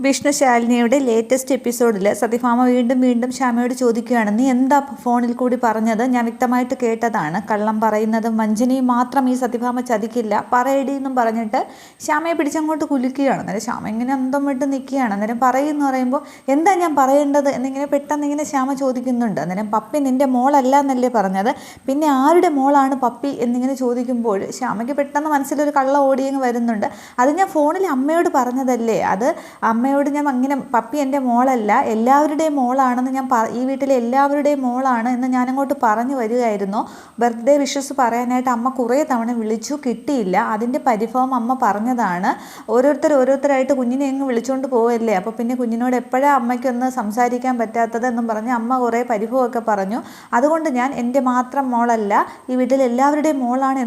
Vishnu ശാലിനിയുടെ latest എപ്പിസോഡിൽ സത്യഭാമ വീണ്ടും ശ്യാമയോട് ചോദിക്കുകയാണ്, നീ എന്താ ഫോണിൽ കൂടി പറഞ്ഞത്? ഞാൻ വ്യക്തമായിട്ട് കേട്ടതാണ്. കള്ളം പറയുന്നതും വഞ്ചനയും മാത്രം ഈ സത്യഭാമ ചതിക്കില്ല, പറയടി എന്നും പറഞ്ഞിട്ട് ശ്യാമയെ പിടിച്ചങ്ങോട്ട് കുലുക്കുകയാണ്. അന്നേരം ശ്യാമ ഇങ്ങനെ അന്തം വിട്ട് നിൽക്കുകയാണ്. അന്നേരം പറയുമെന്ന് പറയുമ്പോൾ എന്താ ഞാൻ പറയേണ്ടത് എന്നിങ്ങനെ പെട്ടെന്ന് ഇങ്ങനെ ശ്യാമ ചോദിക്കുന്നുണ്ട്. അന്നേരം പപ്പി നിൻ്റെ മോളല്ല എന്നല്ലേ പറഞ്ഞത്, പിന്നെ ആരുടെ മോളാണ് പപ്പി എന്നിങ്ങനെ ചോദിക്കുമ്പോൾ ശ്യാമയ്ക്ക് പെട്ടെന്ന് മനസ്സിലൊരു കള്ള ഓടിയങ്ങ് വരുന്നുണ്ട്. അത് ഞാൻ ഫോണിൽ അമ്മയോട് പറഞ്ഞതല്ലേ, അത് അമ്മയോട് ഞാൻ അങ്ങനെ പപ്പി എൻ്റെ മോളല്ല, എല്ലാവരുടെയും മോളാണെന്ന് ഞാൻ ഈ വീട്ടിലെ എല്ലാവരുടെയും മോളാണ് എന്ന് ഞാനങ്ങോട്ട് പറഞ്ഞു വരികയായിരുന്നു. ബർത്ത്ഡേ വിഷസ് പറയാനായിട്ട് അമ്മ കുറേ തവണ വിളിച്ചു, കിട്ടിയില്ല. അതിൻ്റെ പരിഭവം അമ്മ പറഞ്ഞതാണ്. ഓരോരുത്തരായിട്ട് കുഞ്ഞിനെ അങ്ങ് വിളിച്ചുകൊണ്ട് പോവല്ലേ, അപ്പോൾ പിന്നെ കുഞ്ഞിനോട് എപ്പോഴാണ് അമ്മയ്ക്കൊന്ന് സംസാരിക്കാൻ പറ്റാത്തത് എന്നും പറഞ്ഞ് അമ്മ കുറേ പരിഭവമൊക്കെ പറഞ്ഞു. അതുകൊണ്ട് ഞാൻ എൻ്റെ മാത്രം മോളല്ല, ഈ വീട്ടിൽ എല്ലാവരുടെയും മോളാണ്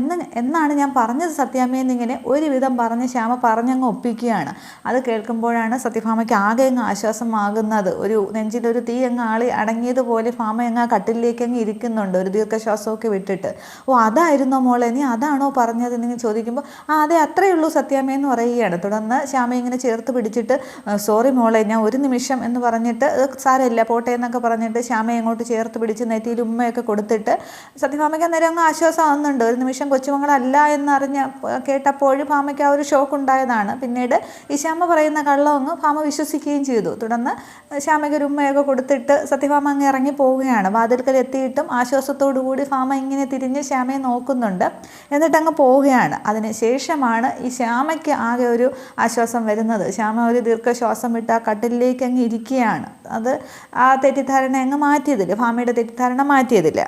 എന്നാണ് ഞാൻ പറഞ്ഞത് സത്യാമ്മയെന്നിങ്ങനെ ഒരുവിധം പറഞ്ഞ് ശ്യാമ പറഞ്ഞങ്ങ് ഒപ്പിക്കുകയാണ്. അത് കേൾക്കുമ്പോഴാണ് സത്യഭാമയ്ക്ക് ആകെ അങ്ങ് ആശ്വാസമാകുന്നത്. ഒരു നെഞ്ചിലൊരു തീ അങ്ങ് അടങ്ങിയതുപോലെ ഭാമ അങ്ങ് കട്ടിലേക്ക് അങ്ങ് ഇരിക്കുന്നുണ്ട്, ഒരു ദീർഘശ്വാസമൊക്കെ വിട്ടിട്ട്. ഓ അതായിരുന്നോ മോളെ, നീ അതാണോ പറഞ്ഞത് എന്നിങ്ങനെ ചോദിക്കുമ്പോൾ അതെ അത്രയേ ഉള്ളൂ സത്യാമ്മയെന്ന് പറയുകയാണ്. തുടർന്ന് ശ്യാമ ഇങ്ങനെ ചേർത്ത് പിടിച്ചിട്ട് സോറി മോളെ, ഞാൻ ഒരു നിമിഷം എന്ന് പറഞ്ഞിട്ട് സാരമില്ല പോട്ടെ എന്നൊക്കെ പറഞ്ഞിട്ട് ശ്യാമയെ അങ്ങോട്ട് ചേർത്ത് പിടിച്ച് നെറ്റിയിൽ ഉമ്മയൊക്കെ കൊടുത്തിട്ട് സത്യഭാമയ്ക്ക് അന്നേരം അങ്ങ് ആശ്വാസമാകുന്നുണ്ട്. ഒരു നിമിഷം കൊച്ചുമകളല്ല എന്നറിഞ്ഞ് കേട്ടപ്പോൾ ഭാമയ്ക്ക് ആ ഒരു ഷോക്ക് ഉണ്ടായതാണ്. പിന്നീട് ഈ ശ്യാമ പറയുന്ന കള്ളം അങ്ങ് ഭാമ വിശ്വസിക്കുകയും ചെയ്തു. തുടർന്ന് ശ്യാമയ്ക്ക് ഒരു ഉമ്മയൊക്കെ കൊടുത്തിട്ട് സത്യഭാമ അങ്ങ് ഇറങ്ങി പോവുകയാണ്. വാതിൽക്കൽ എത്തിയിട്ടും ആശ്വാസത്തോടു കൂടി ഭാമ ഇങ്ങനെ തിരിഞ്ഞ് ശ്യാമയെ നോക്കുന്നുണ്ട്, എന്നിട്ടങ്ങ് പോവുകയാണ്. അതിന് ശേഷമാണ് ഈ ശ്യാമയ്ക്ക് ആകെ ഒരു ആശ്വാസം വരുന്നത്. ശ്യാമ ഒരു ദീർഘശ്വാസം വിട്ട് ആ കട്ടിലേക്ക് അങ്ങ് ഇരിക്കുകയാണ്. അത് ആ തെറ്റിദ്ധാരണ അങ്ങ് മാറ്റിയതില്ല, ഭാമയുടെ തെറ്റിദ്ധാരണ മാറ്റിയതില്ല.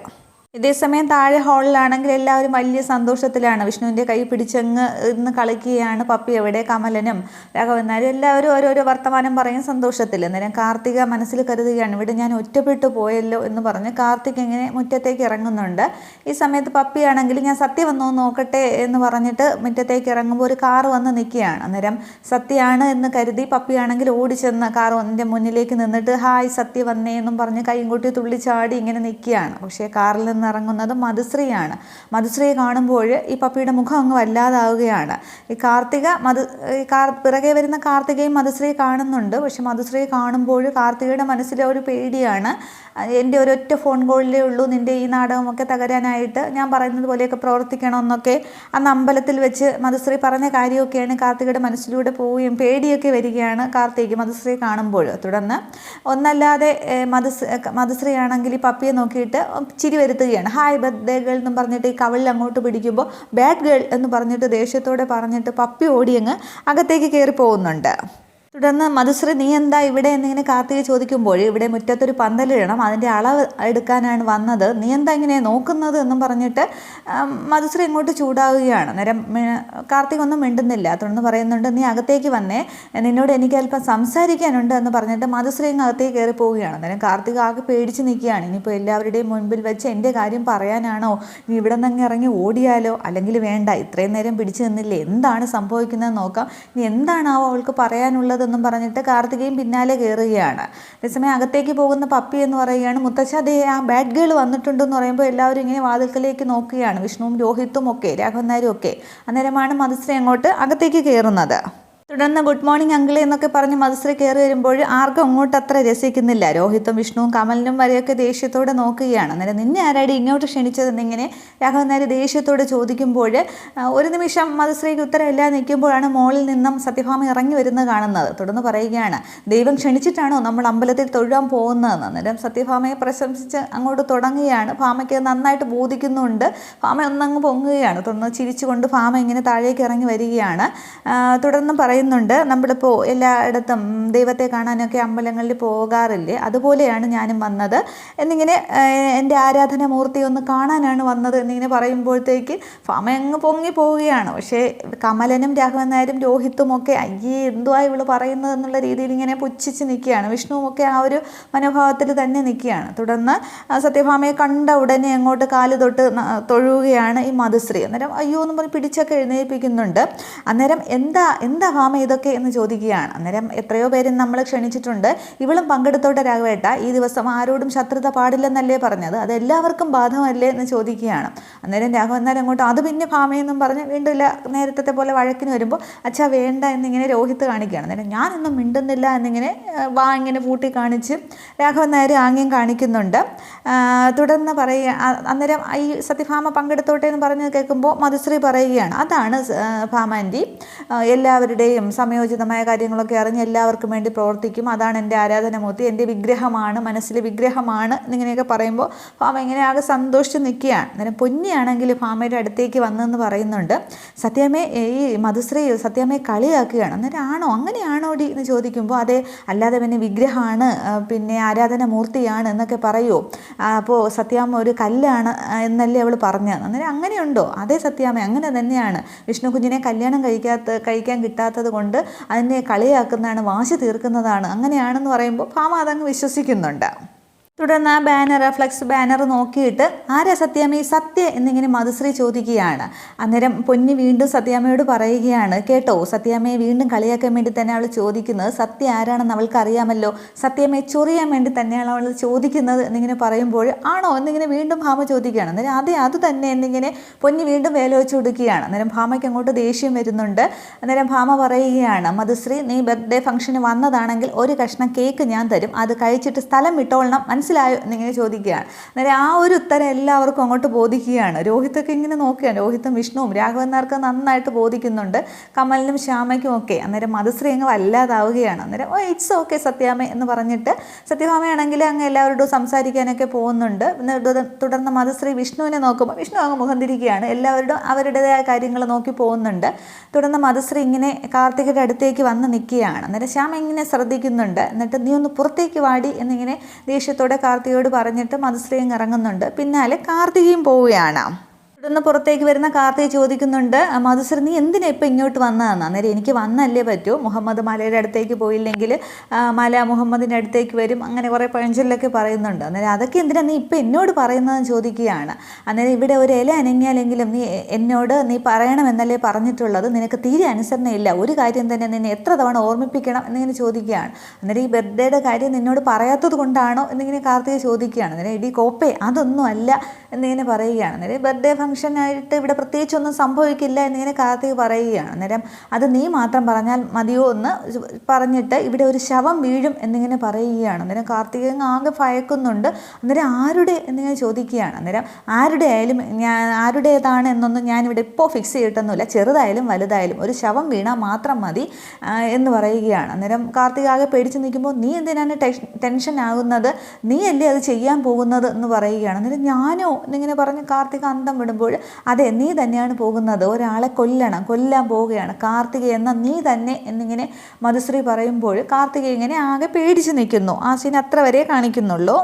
ഇതേസമയം താഴെ ഹാളിലാണെങ്കിൽ എല്ലാവരും വലിയ സന്തോഷത്തിലാണ്. വിഷ്ണുവിൻ്റെ കൈ പിടിച്ചങ്ങ് ഇന്ന് കളിക്കുകയാണ്. പപ്പി എവിടെ, കമലനും രാഘവൻ നായരും എല്ലാവരും ഓരോരോ വർത്തമാനം പറയും സന്തോഷത്തിൽ. അന്നേരം കാർത്തിക മനസ്സിൽ കരുതുകയാണ്, ഇവിടെ ഞാൻ ഒറ്റപ്പെട്ടു പോയല്ലോ എന്ന് പറഞ്ഞ് കാർത്തിക് ഇങ്ങനെ മുറ്റത്തേക്ക് ഇറങ്ങുന്നുണ്ട്. ഈ സമയത്ത് പപ്പിയാണെങ്കിൽ ഞാൻ സത്യ വന്നോ നോക്കട്ടെ എന്ന് പറഞ്ഞിട്ട് മുറ്റത്തേക്ക് ഇറങ്ങുമ്പോൾ ഒരു കാറ് വന്ന് നിൽക്കുകയാണ്. അന്നേരം സത്യയാണ് എന്ന് കരുതി പപ്പിയാണെങ്കിൽ ഓടിച്ചെന്ന് കാർ എൻ്റെ മുന്നിലേക്ക് നിന്നിട്ട് ഹായ് സത്യ വന്നേ എന്നും പറഞ്ഞ് കൈയും കൂട്ടി തുള്ളിച്ചാടി ഇങ്ങനെ നിൽക്കുകയാണ്. പക്ഷേ കാറിൽ നിന്ന് ഇറങ്ങുന്നത് മധുശ്രീയാണ്. മധുശ്രീയെ കാണുമ്പോൾ ഈ പപ്പിയുടെ മുഖം അങ്ങ് വല്ലാതാവുകയാണ്. ഈ പിറകെ വരുന്ന കാർത്തികയും മധുശ്രീയെ കാണുന്നുണ്ട്. പക്ഷെ മധുശ്രീയെ കാണുമ്പോൾ കാർത്തികയുടെ മനസ്സിലെ ഒരു പേടിയാണ്, എൻ്റെ ഒരൊറ്റ ഫോൺ കോളിലേ ഉള്ളൂ നിൻ്റെ ഈ നാടകമൊക്കെ തകരാനായിട്ട്, ഞാൻ പറയുന്നത് പോലെയൊക്കെ പ്രവർത്തിക്കണമെന്നൊക്കെ അന്ന് അമ്പലത്തിൽ വെച്ച് മധുശ്രീ പറഞ്ഞ കാര്യമൊക്കെയാണ് കാർത്തികയുടെ മനസ്സിലൂടെ പോവുകയും പേടിയൊക്കെ വരികയാണ് കാർത്തിക് മധുശ്രീയെ കാണുമ്പോൾ. തുടർന്ന് ഒന്നല്ലാതെ മധുശ്രീ ആണെങ്കിൽ ഈ പപ്പിയെ നോക്കിയിട്ട് ചിരി വരുത്തുകയാണ്. ഹായ് ബർത്ത്ഡേ ഗേൾ എന്നും പറഞ്ഞിട്ട് ഈ കവിളിൽ അങ്ങോട്ട് പിടിക്കുമ്പോൾ ബാഡ് ഗേൾ എന്ന് പറഞ്ഞിട്ട് ദേഷ്യത്തോടെ പറഞ്ഞിട്ട് പപ്പി ഓടിയങ്ങ് അകത്തേക്ക് കയറി പോകുന്നുണ്ട്. തുടർന്ന് മധുശ്രീ നീ എന്താ ഇവിടെ എന്നിങ്ങനെ കാർത്തിക ചോദിക്കുമ്പോൾ ഇവിടെ മുറ്റത്തൊരു പന്തലിടണം, അതിൻ്റെ അളവ് എടുക്കാനാണ് വന്നത്, നീ എന്താ ഇങ്ങനെ നോക്കുന്നത് എന്നും പറഞ്ഞിട്ട് മധുശ്രീ ഇങ്ങോട്ട് ചൂടാവുകയാണ്. അന്നേരം കാർത്തിക ഒന്നും മിണ്ടുന്നില്ല. തുടർന്ന് പറയുന്നുണ്ട് നീ അകത്തേക്ക് വന്നേ, നിന്നോട് എനിക്ക് അല്പം സംസാരിക്കാനുണ്ട് എന്ന് പറഞ്ഞിട്ട് മധുശ്രീ അങ്ങ് അകത്തേക്ക് കയറി പോവുകയാണ്. അന്നേരം കാർത്തിക ആകെ പേടിച്ച് നിൽക്കുകയാണ്. ഇനിയിപ്പോൾ എല്ലാവരുടെയും മുൻപിൽ വെച്ച് എൻ്റെ കാര്യം പറയാനാണോ, നീ ഇവിടെ നിന്ന് ഇറങ്ങി ഓടിയാലോ, അല്ലെങ്കിൽ വേണ്ട ഇത്രയും നേരം പിടിച്ചു നിന്നില്ലേ, എന്താണ് സംഭവിക്കുന്നത് നോക്കാം, ഇനി എന്താണാവോ അവൾക്ക് പറയാനുള്ളത് എന്നും പറഞ്ഞിട്ട് കാർത്തികയും പിന്നാലെ കയറുകയാണ്. അതേസമയം അകത്തേക്ക് പോകുന്ന പപ്പി എന്ന് പറയുകയാണ്, മുത്തച്ഛ ദേ ആ ബാഡ് ഗേൾ വന്നിട്ടുണ്ടെന്ന് പറയുമ്പോൾ എല്ലാവരും ഇങ്ങനെ വാതിൽക്കലേക്ക് നോക്കുകയാണ്, വിഷ്ണുവും രോഹിത്തും ഒക്കെ രാഘവൻ നായരും ഒക്കെ. അന്നേരമാണ് മധുശ്രീ അങ്ങോട്ട് അകത്തേക്ക് കയറുന്നത്. തുടർന്ന് ഗുഡ് മോർണിംഗ് അങ്കിളെ എന്നൊക്കെ പറഞ്ഞ് മധുശ്രീ കയറി വരുമ്പോൾ ആർക്കും അങ്ങോട്ട് അത്ര രസിക്കുന്നില്ല. രോഹിത്തും വിഷ്ണുവും കമലിനും വരെയൊക്കെ ദേഷ്യത്തോടെ നോക്കുകയാണ്. അന്നേരം നിന്നെ ആരാടി ഇങ്ങോട്ട് ക്ഷണിച്ചതെന്നിങ്ങനെ രാഘവൻ നായർ ദേഷ്യത്തോടെ ചോദിക്കുമ്പോൾ ഒരു നിമിഷം മധുശ്രീക്ക് ഉത്തരമില്ലാതെ നിൽക്കുമ്പോഴാണ് മോളിൽ നിന്നും സത്യഭാമ ഇറങ്ങി വരുന്നത് കാണുന്നത്. തുടർന്ന് പറയുകയാണ്, ദൈവം ക്ഷണിച്ചിട്ടാണോ നമ്മൾ അമ്പലത്തിൽ തൊഴുവാൻ പോകുന്നതെന്ന്. അന്നേരം സത്യഭാമയെ പ്രശംസിച്ച് അങ്ങോട്ട് തുടങ്ങുകയാണ്. ഭാമയ്ക്ക് നന്നായിട്ട് ബോധിക്കുന്നുണ്ട്. ഭാമ ഒന്നങ്ങ് പൊങ്ങുകയാണ്. തുടർന്ന് ചിരിച്ചുകൊണ്ട് ഭാമ ഇങ്ങനെ താഴേക്ക് ഇറങ്ങി വരികയാണ്. തുടർന്ന് പറയുന്നുണ്ട്, നമ്മളിപ്പോൾ എല്ലായിടത്തും ദൈവത്തെ കാണാനൊക്കെ അമ്പലങ്ങളിൽ പോകാറില്ലേ, അതുപോലെയാണ് ഞാനും വന്നത് എന്നിങ്ങനെ, എൻ്റെ ആരാധനാമൂർത്തി ഒന്ന് കാണാനാണ് വന്നത് എന്നിങ്ങനെ പറയുമ്പോഴത്തേക്ക് ഭാമ അങ്ങ് പൊങ്ങി പോവുകയാണ്. പക്ഷേ കമലനും രാഘവൻ നായരും രോഹിത്തും ഒക്കെ അയ്യേ എന്തുവാ ഇവള് പറയുന്നത് എന്നുള്ള രീതിയിൽ ഇങ്ങനെ പുച്ഛിച്ച് നിൽക്കുകയാണ്. വിഷ്ണുവും ഒക്കെ ആ ഒരു മനോഭാവത്തിൽ തന്നെ നിൽക്കുകയാണ്. തുടർന്ന് സത്യഭാമയെ കണ്ട ഉടനെ അങ്ങോട്ട് കാല് തൊട്ട് തൊഴുകയാണ് ഈ മധുശ്രീ. അന്നേരം അയ്യോ എന്ന് പറഞ്ഞ് പിടിച്ചൊക്കെ എഴുന്നേൽപ്പിക്കുന്നുണ്ട്. അന്നേരം എന്താ ഭാമ ഇതൊക്കെ എന്ന് ചോദിക്കുകയാണ്. അന്നേരം എത്രയോ പേര് നമ്മൾ ക്ഷണിച്ചിട്ടുണ്ട്, ഇവളും പങ്കെടുത്തോട്ടെ രാഘവേട്ട, ഈ ദിവസം ആരോടും ശത്രുത പാടില്ലെന്നല്ലേ പറഞ്ഞത്, അത് എല്ലാവർക്കും ബാധകമല്ലേ എന്ന് ചോദിക്കുകയാണ്. അന്നേരം രാഘവൻ നായർ അങ്ങോട്ട് അത് പിന്നെ ഭാമയെന്നും പറഞ്ഞ് വീണ്ടും നേരത്തെ പോലെ വഴക്കിന് വരുമ്പോൾ അച്ഛാ വേണ്ട എന്നിങ്ങനെ രോഹിത്ത് കാണിക്കുകയാണ്. അന്നേരം ഞാനൊന്നും മിണ്ടുന്നില്ല എന്നിങ്ങനെ ഇങ്ങനെ പൂട്ടി കാണിച്ച് രാഘവൻ നായർ ആംഗ്യം കാണിക്കുന്നുണ്ട്. തുടർന്ന് പറയുക, അന്നേരം ഈ സത്യഭാമ പങ്കെടുത്തോട്ടെ എന്ന് പറഞ്ഞ് കേൾക്കുമ്പോൾ മധുശ്രീ പറയുകയാണ്, അതാണ് ഭാമ ആൻറ്റി, എല്ലാവരുടെയും സമയോചിതമായ കാര്യങ്ങളൊക്കെ അറിഞ്ഞ് എല്ലാവർക്കും വേണ്ടി പ്രവർത്തിക്കും, അതാണ് എൻ്റെ ആരാധനമൂർത്തി, എൻ്റെ വിഗ്രഹമാണ്, മനസ്സിലെ വിഗ്രഹമാണ് എന്നിങ്ങനെയൊക്കെ പറയുമ്പോൾ ഭാമ ഇങ്ങനെ ആകെ സന്തോഷിച്ച് നിൽക്കുകയാണ്. അന്നേരം പൊന്നിയാണെങ്കിൽ ഭാമയുടെ അടുത്തേക്ക് വന്നെന്ന് പറയുന്നുണ്ട്. സത്യാമ്മയെ ഈ മധുശ്രീ സത്യാമ്മയെ കളിയാക്കുകയാണ്. അന്നേരം ആണോ, അങ്ങനെയാണോടി എന്ന് ചോദിക്കുമ്പോൾ അതെ, അല്ലാതെ പിന്നെ വിഗ്രഹമാണ്, പിന്നെ ആരാധനമൂർത്തിയാണ് എന്നൊക്കെ പറയുമോ, അപ്പോൾ സത്യാമ്മ ഒരു കല്ലാണ് എന്നല്ലേ അവൾ പറഞ്ഞത്. അന്നേരം അങ്ങനെയുണ്ടോ? അതേ സത്യാമ്മ, അങ്ങനെ തന്നെയാണ്, വിഷ്ണു കുഞ്ഞിനെ കല്യാണം കഴിക്കാൻ കിട്ടാത്തത് കൊണ്ട് അതിനെ കളിയാക്കുന്നതാണ്, വാശി തീർക്കുന്നതാണ്, അങ്ങനെയാണെന്ന് പറയുമ്പോൾ ഭാമ അതങ്ങ് വിശ്വസിക്കുന്നുണ്ട്. തുടർന്ന് ആ ഫ്ലെക്സ് ബാനർ നോക്കിയിട്ട് ആരാ സത്യാമ്മ ഈ സത്യ എന്നിങ്ങനെ മധുശ്രീ ചോദിക്കുകയാണ്. അന്നേരം പൊന്നി വീണ്ടും സത്യാമ്മയോട് പറയുകയാണ്, കേട്ടോ, സത്യാമ്മയെ വീണ്ടും കളിയാക്കാൻ വേണ്ടി തന്നെ അവൾ ചോദിക്കുന്നത്, സത്യ ആരാണെന്ന് അവൾക്ക് അറിയാമല്ലോ, സത്യാമ്മയെ ചൊറിയാൻ വേണ്ടി തന്നെയാണ് അവൾ ചോദിക്കുന്നത് എന്നിങ്ങനെ പറയുമ്പോൾ ആണോ എന്നിങ്ങനെ വീണ്ടും ഭാമ ചോദിക്കുകയാണ്. അന്നേരം അതെ, അത് തന്നെ എന്നിങ്ങനെ പൊന്നി വീണ്ടും വേല വെച്ച് കൊടുക്കുകയാണ്. അന്നേരം ഭാമയ്ക്ക് അങ്ങോട്ട് ദേഷ്യം വരുന്നുണ്ട്. അന്നേരം ഭാമ പറയുകയാണ്, മധുശ്രീ നീ ബർത്ത്ഡേ ഫംഗ്ഷന് വന്നതാണെങ്കിൽ ഒരു കഷ്ണം കേക്ക് ഞാൻ തരും, അത് കഴിച്ചിട്ട് സ്ഥലം വിട്ടോളണം, മനസ്സിലായോ എന്നിങ്ങനെ ചോദിക്കുകയാണ്. അന്നേരം ആ ഒരു ഉത്തരം എല്ലാവർക്കും അങ്ങോട്ട് ബോധിക്കുകയാണ്. രോഹിത്തൊക്കെ ഇങ്ങനെ നോക്കുകയാണ്, രോഹിത്തും വിഷ്ണുവും രാഘവൻ നായർക്ക് നന്നായിട്ട് ബോധിക്കുന്നുണ്ട്, കമലിനും ശ്യാമയ്ക്കും ഒക്കെ. അന്നേരം മധുശ്രീ അങ്ങ് വല്ലാതാവുകയാണ്. അന്നേരം ഇറ്റ്സ് ഓക്കെ സത്യാമ്മ എന്ന് പറഞ്ഞിട്ട് സത്യഭാമയാണെങ്കിൽ അങ്ങ് എല്ലാവരോടും സംസാരിക്കാനൊക്കെ പോകുന്നുണ്ട്. തുടർന്ന് മധുശ്രീ വിഷ്ണുവിനെ നോക്കുമ്പോൾ വിഷ്ണു അങ്ങ് മുഖം തിരിക്കുകയാണ്, എല്ലാവരോടും അവരുടേതായ കാര്യങ്ങൾ നോക്കി പോകുന്നുണ്ട്. തുടർന്ന് മധുശ്രീ ഇങ്ങനെ കാർത്തികയുടെ അടുത്തേക്ക് വന്ന് നിൽക്കുകയാണ്. അന്നേരം ശ്യാമ ഇങ്ങനെ ശ്രദ്ധിക്കുന്നുണ്ട്. എന്നിട്ട് നീ ഒന്ന് പുറത്തേക്ക് വാടി എന്നിങ്ങനെ ദേഷ്യത്തോടെ കാർത്തികയോട് പറഞ്ഞിട്ട് മധുശ്രീയും ഇറങ്ങുന്നുണ്ട്. പിന്നാലെ കാർത്തികയും പോവുകയാണ്. തുടർന്ന് പുറത്തേക്ക് വരുന്ന കാർത്തിക ചോദിക്കുന്നുണ്ട്, മധുശ്രീ നീ എന്തിനാ ഇപ്പം ഇങ്ങോട്ട് വന്നതെന്ന്. അന്നേരം എനിക്ക് വന്നല്ലേ പറ്റൂ, മുഹമ്മദ് മലയുടെ അടുത്തേക്ക് പോയില്ലെങ്കിൽ മല മുഹമ്മദിൻ്റെ അടുത്തേക്ക് വരും, അങ്ങനെ കുറേ പഴഞ്ചൊല്ലൊക്കെ പറയുന്നുണ്ട്. അന്നേരം അതൊക്കെ എന്തിനാ നീ ഇപ്പം എന്നോട് പറയുന്നതെന്ന് ചോദിക്കുകയാണ്. അന്നേരം ഇവിടെ ഒരു ഇല അനങ്ങിയാലെങ്കിലും നീ പറയണമെന്നല്ലേ പറഞ്ഞിട്ടുള്ളത്, നിനക്ക് തീരെ അനുസരണയില്ല, ഒരു കാര്യം തന്നെ നിന്നെ എത്ര തവണ ഓർമ്മിപ്പിക്കണം എന്നിങ്ങനെ ചോദിക്കുകയാണ്. അന്നേരം ഈ ബർത്ത്ഡേയുടെ കാര്യം നിന്നോട് പറയാത്തത് കൊണ്ടാണോ എന്നിങ്ങനെ കാർത്തിക ചോദിക്കുകയാണ്. അന്നേരം ഇടി കോപ്പേ അതൊന്നും അല്ല എന്നിങ്ങനെ പറയുകയാണ്. അന്നേരം ബർത്ത്ഡേ ഫംഗ്ഷനായിട്ട് ഇവിടെ പ്രത്യേകിച്ചൊന്നും സംഭവിക്കില്ല എന്നിങ്ങനെ കാർത്തിക പറയുകയാണ്. അന്നേരം അത് നീ മാത്രം പറഞ്ഞാൽ മതിയോ എന്ന് പറഞ്ഞിട്ട് ഇവിടെ ഒരു ശവം വീഴും എന്നിങ്ങനെ പറയുകയാണ്. അന്നേരം കാർത്തിക ആകെ ഭയക്കുന്നുണ്ട്. അന്നേരം ആരുടെ എന്നിങ്ങനെ ചോദിക്കുകയാണ്. അന്നേരം ആരുടേതാണ് എന്നൊന്നും ഞാനിവിടെ ഇപ്പോൾ ഫിക്സ് ചെയ്തിട്ടൊന്നുമില്ല, ചെറുതായാലും വലുതായാലും ഒരു ശവം വീണാൽ മാത്രം മതി എന്ന് പറയുകയാണ്. അന്നേരം കാർത്തിക ആകെ പേടിച്ച് നിൽക്കുമ്പോൾ നീ എന്തിനാണ് ടെൻഷൻ ആകുന്നത്, നീ അല്ലേ അത് ചെയ്യാൻ പോകുന്നത് എന്ന് പറയുകയാണ്. അന്നേരം ഞാനോ എന്നിങ്ങനെ പറഞ്ഞ് കാർത്തിക അന്തം വിടുമ്പോൾ അതെ നീ തന്നെയാണ് പോകുന്നത്, ഒരാളെ കൊല്ലാൻ പോവുകയാണ് കാർത്തിക എന്ന നീ തന്നെ എന്നിങ്ങനെ മധുശ്രീ പറയുമ്പോൾ കാർത്തിക ഇങ്ങനെ ആകെ പേടിച്ച് നിൽക്കുന്നു. ആ സീൻ അത്ര വരെ കാണിക്കുന്നുള്ളൂ.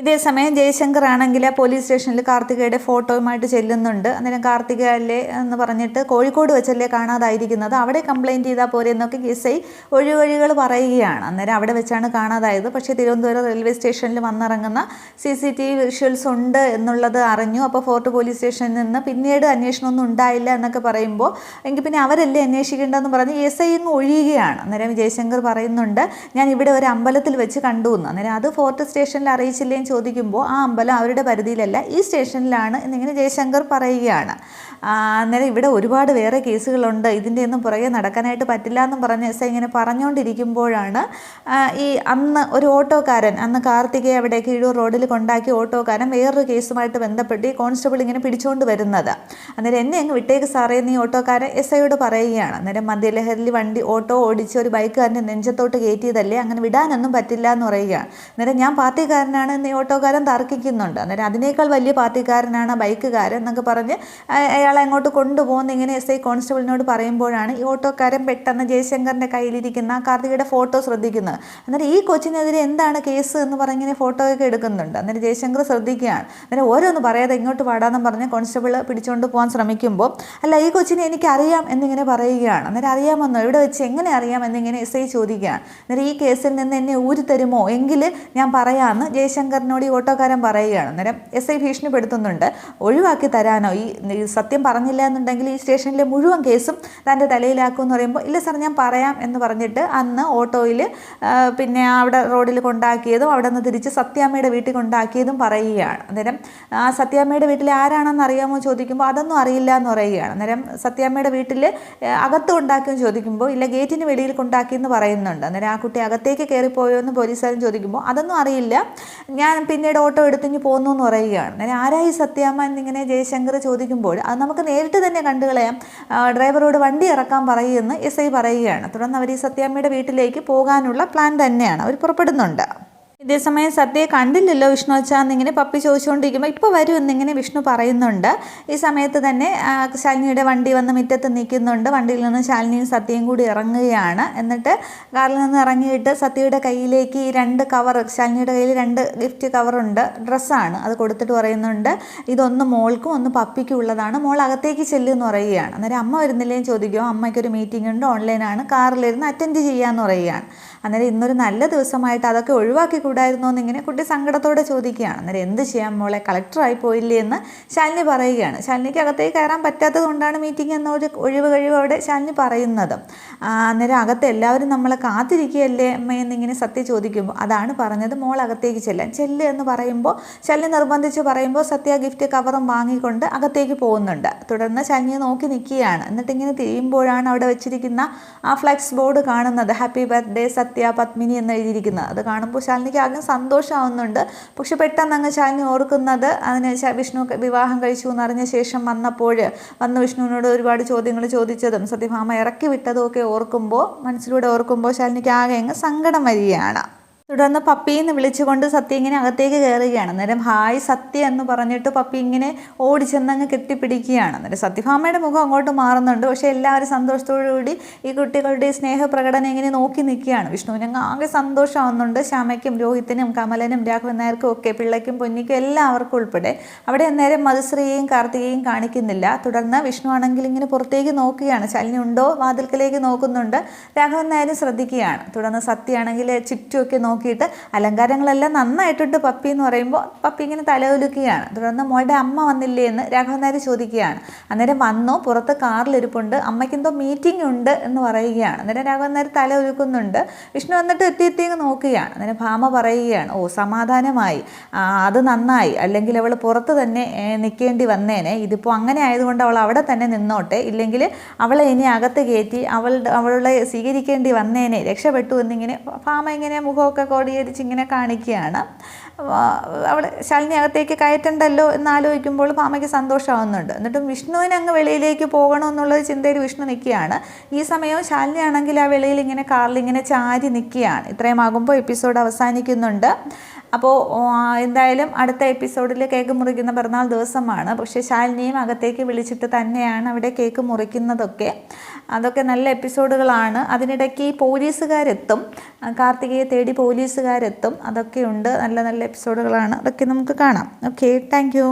ഇതേസമയം ജയശങ്കർ ആണെങ്കിൽ പോലീസ് സ്റ്റേഷനിൽ കാർത്തികയുടെ ഫോട്ടോയുമായിട്ട് ചെല്ലുന്നുണ്ട്. അന്നേരം കാർത്തിക അല്ലേ എന്ന് പറഞ്ഞിട്ട് കോഴിക്കോട് വെച്ചല്ലേ കാണാതായിരിക്കുന്നത്, അവിടെ കംപ്ലയിൻറ്റ് ചെയ്താൽ പോരെ എന്നൊക്കെ കേസായി ഒഴിവഴികൾ പറയുകയാണ്. അന്നേരം അവിടെ വെച്ചാണ് കാണാതായത്. പക്ഷേ തിരുവനന്തപുരം റെയിൽവേ സ്റ്റേഷനിൽ വന്നിറങ്ങുന്ന CCTV വിഷ്വൽസ് ഉണ്ട് എന്നുള്ളത് അറിഞ്ഞു. അപ്പോൾ ഫോർട്ട് പോലീസ് സ്റ്റേഷനിൽ നിന്ന് പിന്നീട് അന്വേഷണമൊന്നും ഉണ്ടായില്ല എന്നൊക്കെ പറയുമ്പോൾ എങ്കിൽ പിന്നെ അവരല്ലേ അന്വേഷിക്കേണ്ടതെന്ന് പറഞ്ഞ് SI അങ്ങ് ഒഴിയുകയാണ്. അന്നേരം ജയശങ്കർ പറയുന്നുണ്ട്, ഞാൻ ഇവിടെ ഒരു അമ്പലത്തിൽ വെച്ച് കണ്ടു എന്ന്. അന്നേരം അത് ഫോർട്ട് സ്റ്റേഷനിൽ അറിയിച്ചില്ലേ ചോദിക്കുമ്പോൾ ആ അമ്പലം അവരുടെ പരിധിയിലല്ല, ഈ സ്റ്റേഷനിലാണ് എന്നിങ്ങനെ ജയശങ്കർ പറയുകയാണ്. അന്നേരം ഇവിടെ ഒരുപാട് വേറെ കേസുകളുണ്ട്, ഇതിൻ്റെ ഒന്നും പുറകെ നടക്കാനായിട്ട് പറ്റില്ല എന്നും പറഞ്ഞ് SI ഇങ്ങനെ പറഞ്ഞുകൊണ്ടിരിക്കുമ്പോഴാണ് ഈ അന്ന് ഒരു ഓട്ടോക്കാരൻ, അന്ന് കാർത്തികയെ അവിടെ കീഴൂർ റോഡിൽ കൊണ്ടാക്കി ഓട്ടോക്കാരൻ വേറൊരു കേസുമായിട്ട് ബന്ധപ്പെട്ട് ഈ കോൺസ്റ്റബിൾ ഇങ്ങനെ പിടിച്ചുകൊണ്ട് വരുന്നത്. അന്നേരം എന്നെ അങ്ങ് വിട്ടേക്ക് സാറേ എന്ന് ഈ ഓട്ടോക്കാരൻ SIയോട് പറയുകയാണ്. അന്നേരം മദ്യലഹരിൽ ഓട്ടോ ഓടിച്ച് ഒരു ബൈക്കുകാരൻ്റെ നെഞ്ചത്തോട്ട് കയറ്റിയതല്ലേ, അങ്ങനെ വിടാനൊന്നും പറ്റില്ല എന്ന് പറയുകയാണ്. അന്നേരം ഞാൻ പാർട്ടിക്കാരനാണ് എന്ന് ഈ ഓട്ടോക്കാരൻ തർക്കിക്കുന്നുണ്ട്. അന്നേരം അതിനേക്കാൾ വലിയ പാർട്ടിക്കാരനാണ് ബൈക്കുകാരൻ എന്നൊക്കെ പറഞ്ഞ് അയാളെ അങ്ങോട്ട് കൊണ്ടുപോകുന്ന ഇങ്ങനെ SI കോൺസ്റ്റബിളിനോട് പറയുമ്പോഴാണ് ഈ ഓട്ടോക്കാരൻ പെട്ടെന്ന് ജയശങ്കറിൻ്റെ കയ്യിലിരിക്കുന്ന കാർത്തികയുടെ ഫോട്ടോ ശ്രദ്ധിക്കുന്നത്. അന്നേരം ഈ കൊച്ചിനെതിരെ എന്താണ് കേസ് എന്ന് പറഞ്ഞിങ്ങനെ ഫോട്ടോയൊക്കെ എടുക്കുന്നുണ്ട്. അന്നേരം ജയശങ്കർ ശ്രദ്ധിക്കുകയാണ്. അന്നേരം ഓരോന്ന് പറയാതെ ഇങ്ങോട്ട് പാടാമെന്ന് പറഞ്ഞ് കോൺസ്റ്റബിൾ പിടിച്ചുകൊണ്ട് പോകാൻ ശ്രമിക്കുമ്പോൾ അല്ല ഈ കൊച്ചിനെ എനിക്കറിയാം എന്നിങ്ങനെ പറയുകയാണ്. അന്നേരം അറിയാമെന്നോ, ഇവിടെ വെച്ച് എങ്ങനെ അറിയാം എന്നിങ്ങനെ SI ചോദിക്കുകയാണ്. അന്നേരം ഈ കേസിൽ നിന്ന് എന്നെ ഊരി തരുമോ എങ്കിൽ ഞാൻ പറയാമെന്ന് ജയശങ്കർ ഓട്ടോക്കാരനോട് ഈ ഓട്ടോക്കാരൻ പറയുകയാണ്. അന്നേരം SI ഭീഷണിപ്പെടുത്തുന്നുണ്ട്, ഒഴിവാക്കി തരാനോ, ഈ സത്യം പറഞ്ഞില്ല എന്നുണ്ടെങ്കിൽ ഈ സ്റ്റേഷനിലെ മുഴുവൻ കേസും തൻ്റെ തലയിലാക്കും എന്ന് പറയുമ്പോൾ, ഇല്ല സാർ ഞാൻ പറയാം എന്ന് പറഞ്ഞിട്ട് അന്ന് ഓട്ടോയിൽ പിന്നെ അവിടെ റോഡിൽ കൊണ്ടാക്കിയതും അവിടെ നിന്ന് തിരിച്ച് സത്യാമ്മയുടെ വീട്ടിൽ കൊണ്ടാക്കിയതും പറയുകയാണ്. അന്നേരം ആ സത്യാമ്മയുടെ വീട്ടിൽ ആരാണെന്ന് അറിയാമോ ചോദിക്കുമ്പോൾ അതൊന്നും അറിയില്ല എന്ന് പറയുകയാണ്. അന്നേരം സത്യാമ്മയുടെ വീട്ടിൽ അകത്ത് കൊണ്ടാക്കിയെന്ന് ചോദിക്കുമ്പോൾ ഇല്ല ഗേറ്റിന് വെളിയിൽ കൊണ്ടാക്കിയെന്ന് പറയുന്നുണ്ട്. അന്നേരം ആ കുട്ടി അകത്തേക്ക് കയറിപ്പോയോ എന്ന് പോലീസുകാരൻ ചോദിക്കുമ്പോൾ അതൊന്നും അറിയില്ല, ഞാൻ പിന്നീട് ഓട്ടോ എടുത്തിഞ്ഞ് പോന്നു എന്ന് പറയുകയാണ്. അന്നേരം ആരായി സത്യാമ്മ എന്നിങ്ങനെ ജയശങ്കർ ചോദിക്കുമ്പോൾ അത് നമുക്ക് നേരിട്ട് തന്നെ കണ്ടു കളയാം, ഡ്രൈവറോട് വണ്ടി ഇറക്കാൻ പറയുമെന്ന് SI പറയുകയാണ്. തുടർന്ന് അവർ ഈ സത്യാമ്മയുടെ വീട്ടിലേക്ക് പോകാനുള്ള പ്ലാൻ തന്നെയാണ്, അവർ പുറപ്പെടുന്നുണ്ട്. ഇതേസമയം സത്യയെ കണ്ടില്ലല്ലോ വിഷ്ണു അച്ഛാ എന്നിങ്ങനെ പപ്പി ചോദിച്ചുകൊണ്ടിരിക്കുമ്പോൾ ഇപ്പോൾ വരും എന്നിങ്ങനെ വിഷ്ണു പറയുന്നുണ്ട്. ഈ സമയത്ത് തന്നെ ശാലിനിയുടെ വണ്ടി വന്ന് മുറ്റത്ത് നിൽക്കുന്നുണ്ട്. വണ്ടിയിൽ നിന്ന് ശാലിനിയും സത്യയും കൂടി ഇറങ്ങുകയാണ്. എന്നിട്ട് കാറിൽ നിന്ന് ഇറങ്ങിയിട്ട് സത്യയുടെ കയ്യിലേക്ക് ഈ 2 കവർ, ശാലിനിയുടെ കയ്യിൽ 2 ഗിഫ്റ്റ് കവറുണ്ട്, ഡ്രസ്സാണ്, അത് കൊടുത്തിട്ട് പറയുന്നുണ്ട് ഇതൊന്ന് മോൾക്കും ഒന്ന് പപ്പിക്കും ഉള്ളതാണ്, മോൾ അകത്തേക്ക് ചെല്ലുമെന്ന് പറയുകയാണ്. അന്നേരം അമ്മ വരുന്നില്ലേന്ന് ചോദിക്കുമോ, അമ്മയ്ക്കൊരു മീറ്റിംഗ് ഉണ്ട്, ഓൺലൈനാണ്, കാറിലിരുന്ന് അറ്റൻഡ് ചെയ്യാമെന്ന് പറയുകയാണ്. അന്നേരം ഇന്നൊരു നല്ല ദിവസമായിട്ട് അതൊക്കെ ഒഴിവാക്കി കൂടായിരുന്നോ എന്നിങ്ങനെ കുട്ടി സങ്കടത്തോടെ ചോദിക്കുകയാണ്. അന്നേരം എന്ത് ചെയ്യാം മോളെ, കളക്ടറായി പോയില്ലേ എന്ന് ശാലിനി പറയുകയാണ്. ശാലിനിക്ക് അകത്തേക്ക് കയറാൻ പറ്റാത്തത് കൊണ്ടാണ് മീറ്റിംഗ് എന്നൊരു കഴിവോടെ ശാലിനി പറയുന്നത്. അന്നേരം അകത്ത് എല്ലാവരും നമ്മളെ കാത്തിരിക്കുകയല്ലേ അമ്മ എന്നിങ്ങനെ സത്യ ചോദിക്കുമ്പോൾ അതാണ് പറഞ്ഞത് മോൾ അകത്തേക്ക് ചെല്ല് എന്ന് പറയുമ്പോൾ ശാലിനി നിർബന്ധിച്ച് പറയുമ്പോൾ സത്യ ഗിഫ്റ്റ് കവറും വാങ്ങിക്കൊണ്ട് അകത്തേക്ക് പോകുന്നുണ്ട്. തുടർന്ന് ശാലിനിയെ നോക്കി നിൽക്കുകയാണ്. എന്നിട്ട് ഇങ്ങനെ തിരിയുമ്പോഴാണ് അവിടെ വെച്ചിരിക്കുന്ന ആ ഫ്ലെക്സ് ബോർഡ് കാണുന്നത്, ഹാപ്പി ബർത്ത്ഡേ സത്യ പത്മിനി എന്ന് എഴുതിയിരിക്കുന്നത്. അത് കാണുമ്പോൾ ശാലിനിക്ക് ആദ്യം സന്തോഷമാവുന്നുണ്ട്. പക്ഷെ പെട്ടെന്ന് അങ്ങ് ശാലിനി ഓർക്കുന്നത് അതിന് വിഷ്ണു വിവാഹം കഴിച്ചു എന്നറിഞ്ഞ ശേഷം വന്ന് വിഷ്ണുവിനോട് ഒരുപാട് ചോദ്യങ്ങൾ ചോദിച്ചതും സത്യഭാമ ഇറക്കി വിട്ടതും ഒക്കെ മനസ്സിലൂടെ ഓർക്കുമ്പോൾ ശാലിനിക്ക് ആകെ അങ്ങ് സങ്കടം വരികയാണ്. തുടർന്ന് പപ്പിന്ന് വിളിച്ചുകൊണ്ട് സത്യ ഇങ്ങനെ അകത്തേക്ക് കയറുകയാണ്. അന്നേരം ഹായ് സത്യ എന്ന് പറഞ്ഞിട്ട് പപ്പി ഇങ്ങനെ ഓടിച്ചെന്നങ്ങ് കെട്ടിപ്പിടിക്കുകയാണ്. അന്നേരം സത്യഭാമയുടെ മുഖം അങ്ങോട്ട് മാറുന്നുണ്ട്. പക്ഷേ എല്ലാവരും സന്തോഷത്തോടുകൂടി ഈ കുട്ടികളുടെ സ്നേഹപ്രകടനം ഇങ്ങനെ നോക്കി നിൽക്കുകയാണ്. വിഷ്ണുവിനങ്ങ് ആകെ സന്തോഷമാവുന്നുണ്ട്. ശ്യാമയ്ക്കും രോഹിത്തിനും കമലനും രാഘവൻ നായർക്കും ഒക്കെ, പിള്ളയ്ക്കും പൊന്നിക്കും എല്ലാവർക്കും ഉൾപ്പെടെ. അവിടെ അന്നേരം മധുശ്രീയെയും കാർത്തികയും കാണിക്കുന്നില്ല. തുടർന്ന് വിഷ്ണു ആണെങ്കിൽ ഇങ്ങനെ പുറത്തേക്ക് നോക്കുകയാണ്, ശാലിനി ഉണ്ടോ വാതിൽക്കലേക്ക് നോക്കുന്നുണ്ട്. രാഘവൻ നായരും ശ്രദ്ധിക്കുകയാണ്. തുടർന്ന് സത്യയാണെങ്കിൽ ചുറ്റുമൊക്കെ നോക്കിയിട്ട് അലങ്കാരങ്ങളെല്ലാം നന്നായിട്ടുണ്ട് പപ്പി എന്ന് പറയുമ്പോൾ പപ്പി ഇങ്ങനെ തലകുലുക്കുകയാണ്. തുടർന്ന് മോളുടെ അമ്മ വന്നില്ലേ എന്ന് രാഘവൻ നായർ ചോദിക്കുകയാണ്. അന്നേരം വന്നു, പുറത്ത് കാറിലിരിപ്പുണ്ട്, അമ്മയ്ക്കെന്തോ മീറ്റിംഗ് ഉണ്ട് എന്ന് പറയുകയാണ്. അന്നേരം രാഘവൻ നായർ തല ഉലുക്കുന്നുണ്ട്. വിഷ്ണു വന്നിട്ട് എത്തിയെത്തിയെന്ന് നോക്കുകയാണ്. അന്നേരം ഭാമ പറയുകയാണ്, ഓ സമാധാനമായി, അത് നന്നായി, അല്ലെങ്കിൽ അവൾ പുറത്ത് തന്നെ നിൽക്കേണ്ടി വന്നേനെ, ഇതിപ്പോൾ അങ്ങനെ ആയതുകൊണ്ട് അവൾ അവിടെ തന്നെ നിന്നോട്ടെ, ഇല്ലെങ്കിൽ അവളെ ഇനി അകത്ത് കയറ്റി അവളെ സ്വീകരിക്കേണ്ടി വന്നേനെ, രക്ഷപ്പെട്ടു എന്നിങ്ങനെ ഭാമ ഇങ്ങനെ മുഖമൊക്കെ കോടിയേരിച്ച് ഇങ്ങനെ കാണിക്കുകയാണ്. അവിടെ ശാലിനി അകത്തേക്ക് കയറ്റണ്ടല്ലോ എന്നാലോചിക്കുമ്പോൾ ഭാമയ്ക്ക് സന്തോഷമാവുന്നുണ്ട്. എന്നിട്ടും വിഷ്ണുവിന് അങ്ങ് വെളിയിലേക്ക് പോകണമെന്നുള്ളൊരു ചിന്തയിൽ വിഷ്ണു നിൽക്കുകയാണ്. ഈ സമയവും ശാലിനി ആണെങ്കിൽ ആ വെളിയിൽ ഇങ്ങനെ കാറിൽ ഇങ്ങനെ ചാരി നിൽക്കുകയാണ്. ഇത്രയും ആകുമ്പോൾ എപ്പിസോഡ് അവസാനിക്കുന്നുണ്ട്. അപ്പോൾ എന്തായാലും അടുത്ത എപ്പിസോഡിൽ കേക്ക് മുറിക്കുന്ന പിറന്നാൾ ദിവസമാണ്. പക്ഷേ ശാലിനിയും അകത്തേക്ക് വിളിച്ചിട്ട് തന്നെയാണ് അവിടെ കേക്ക് മുറിക്കുന്നതൊക്കെ. അതൊക്കെ നല്ല എപ്പിസോഡുകളാണ്. അതിനിടയ്ക്ക് പോലീസുകാരെത്തും, കാർത്തികയെ തേടി പോലീസുകാരെത്തും, അതൊക്കെയുണ്ട്. നല്ല നല്ല എപ്പിസോഡുകളാണ്. അതൊക്കെ നമുക്ക് കാണാം. Okay, thank you.